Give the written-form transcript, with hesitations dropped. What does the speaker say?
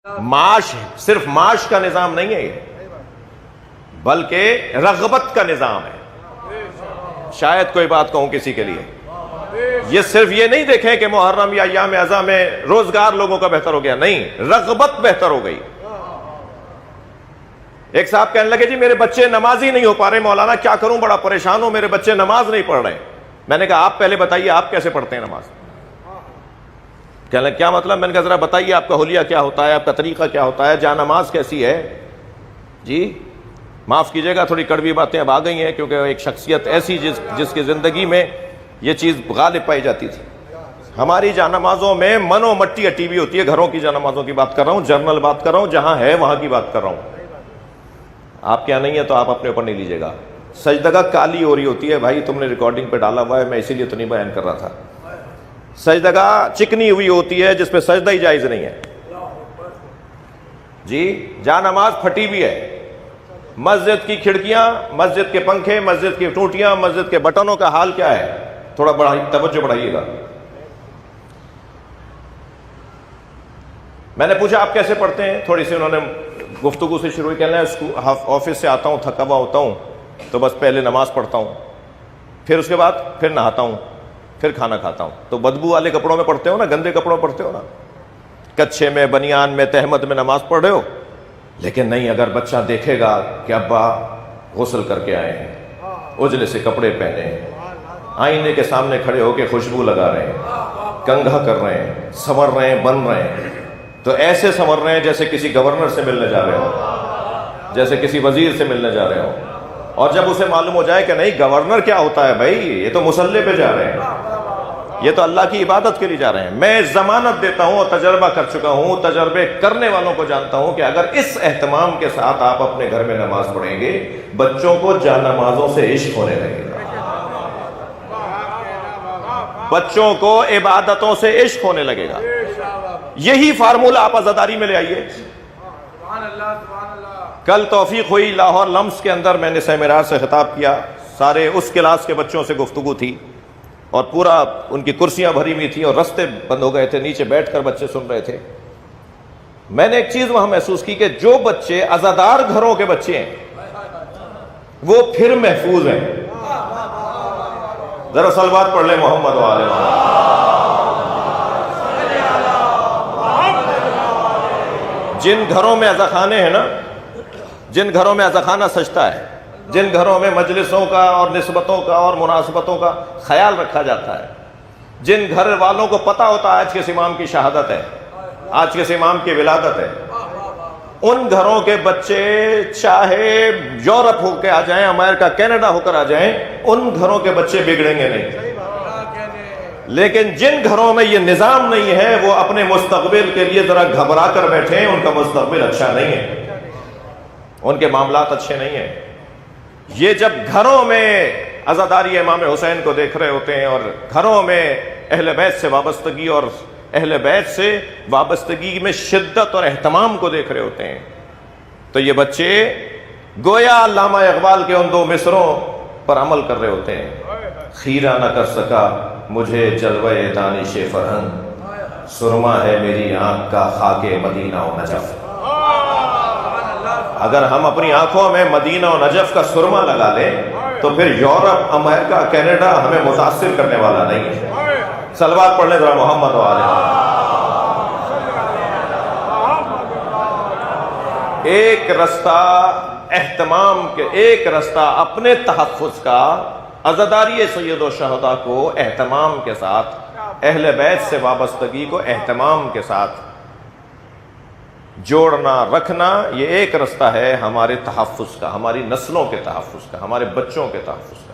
معاش صرف معاش کا نظام نہیں ہے یہ، بلکہ رغبت کا نظام ہے۔ شاید کوئی بات کہوں کسی کے لیے، یہ صرف یہ نہیں دیکھیں کہ محرم یا ایام اعزاء میں روزگار لوگوں کا بہتر ہو گیا، نہیں، رغبت بہتر ہو گئی۔ ایک صاحب کہنے لگے جی میرے بچے نمازی نہیں ہو پا رہے مولانا، کیا کروں، بڑا پریشان ہوں، میرے بچے نماز نہیں پڑھ رہے۔ میں نے کہا آپ پہلے بتائیے آپ کیسے پڑھتے ہیں نماز؟ کہنے لگے کیا مطلب؟ میں نے کہا ذرا بتائیے آپ کا حلیہ کیا ہوتا ہے، آپ کا طریقہ کیا ہوتا ہے، جا نماز کیسی ہے؟ جی معاف کیجیے گا تھوڑی کڑوی باتیں اب آ گئی ہیں، کیونکہ ایک شخصیت ایسی جس کی زندگی میں یہ چیز غالب پائی جاتی تھی۔ ہماری جانمازوں میں من و مٹی اٹی ہوئی ہوتی ہے، گھروں کی جانمازوں کی بات کر رہا ہوں، جنرل بات کر رہا ہوں، جہاں ہے وہاں کی بات کر رہا ہوں۔ آپ کیا نہیں ہے تو آپ اپنے اوپر نہیں لیجیے گا۔ سجدگاہ کالی ہو رہی ہوتی ہے، بھائی تم نے ریکارڈنگ پہ ڈالا ہوا ہے، میں اسی لیے تو نہیں بیان کر رہا تھا۔ سجدگاہ چکنی ہوئی ہوتی ہے جس پہ سجدہ ہی جائز نہیں ہے۔ جی جانماز پھٹی بھی ہے۔ مسجد کی کھڑکیاں، مسجد کے پنکھے، مسجد کی ٹوٹیاں، مسجد کے بٹنوں کا حال کیا ہے؟ تھوڑا توجہ بڑھائیے گا۔ میں نے پوچھا آپ کیسے پڑھتے ہیں، تھوڑی سی انہوں نے گفتگو سے شروع کرنا ہے۔ آفس سے آتا ہوں تھکا ہوا ہوتا ہوں تو بس پہلے نماز پڑھتا ہوں، پھر اس کے بعد پھر نہاتا ہوں، پھر کھانا کھاتا ہوں۔ تو بدبو والے کپڑوں میں پڑھتے ہو نا، گندے کپڑوں میں پڑھتے ہو نا، کچھے میں، بنیان میں، تہمت میں نماز پڑھ رہے ہو۔ لیکن نہیں، اگر بچہ دیکھے گا کہ ابا غسل کر کے آئے ہیں، اجلے سے کپڑے پہنے ہیں، آئینے کے سامنے کھڑے ہو کے خوشبو لگا رہے ہیں، کنگھا کر رہے ہیں، سنور رہے ہیں، بن رہے ہیں، تو ایسے سنور رہے ہیں جیسے کسی گورنر سے ملنے جا رہے ہو، جیسے کسی وزیر سے ملنے جا رہے ہو۔ اور جب اسے معلوم ہو جائے کہ نہیں گورنر کیا ہوتا ہے بھائی، یہ تو مصلی پہ جا رہے ہیں، یہ تو اللہ کی عبادت کے لیے جا رہے ہیں۔ میں ضمانت دیتا ہوں اور تجربہ کر چکا ہوں، تجربے کرنے والوں کو جانتا ہوں کہ اگر اس اہتمام کے ساتھ آپ اپنے گھر میں نماز پڑھیں گے، بچوں کو جانمازوں سے عشق ہونے لگے گا، بچوں کو عبادتوں سے عشق ہونے لگے گا۔ یہی فارمولہ آپ عزاداری میں لے آئیے۔ کل توفیق ہوئی لاہور لمس کے اندر، میں نے سیمینار سے خطاب کیا، سارے اس کلاس کے بچوں سے گفتگو تھی اور پورا ان کی کرسیاں بھری ہوئی تھیں اور رستے بند ہو گئے تھے، نیچے بیٹھ کر بچے سن رہے تھے۔ میں نے ایک چیز وہاں محسوس کی کہ جو بچے عزادار گھروں کے بچے ہیں وہ پھر محفوظ ہیں۔ ذرا صلوات پڑھ لیں محمد و آل محمد۔ جن گھروں میں عزاخانے ہیں نا، جن گھروں میں عزاخانہ سجتا ہے، جن گھروں میں مجلسوں کا اور نسبتوں کا اور مناسبتوں کا خیال رکھا جاتا ہے، جن گھر والوں کو پتہ ہوتا ہے آج کے امام کی شہادت ہے، آج کے امام کی ولادت ہے، ان گھروں کے بچے چاہے یورپ ہو کے آ جائیں، امریکہ کینیڈا ہو کر آ جائیں، ان گھروں کے بچے بگڑیں گے نہیں۔ لیکن جن گھروں میں یہ نظام نہیں ہے وہ اپنے مستقبل کے لیے ذرا گھبرا کر بیٹھے ہیں، ان کا مستقبل اچھا نہیں ہے، ان کے معاملات اچھے نہیں ہیں۔ یہ جب گھروں میں عزاداری امام حسین کو دیکھ رہے ہوتے ہیں اور گھروں میں اہل بیت سے وابستگی اور اہل بیت سے وابستگی میں شدت اور اہتمام کو دیکھ رہے ہوتے ہیں، تو یہ بچے گویا علامہ اقبال کے ان دو مصروں پر عمل کر رہے ہوتے ہیں۔ خیرہ نہ کر سکا مجھے جلوہ دانش فرہنگ، سرما ہے میری آنکھ کا خاک مدینہ و نجف۔ اگر ہم اپنی آنکھوں میں مدینہ و نجف کا سرما لگا لیں تو پھر یورپ، امریکہ، کینیڈا ہمیں متاثر کرنے والا نہیں ہے۔ صلوات پڑھ لیں ذرا محمد و آل محمد۔ ایک رستہ اہتمام کے، ایک رستہ اپنے تحفظ کا، عزاداری سید و شہداء کو اہتمام کے ساتھ، اہل بیت سے وابستگی کو اہتمام کے ساتھ جوڑنا، رکھنا، یہ ایک رستہ ہے ہمارے تحفظ کا، ہماری نسلوں کے تحفظ کا، ہمارے بچوں کے تحفظ کا۔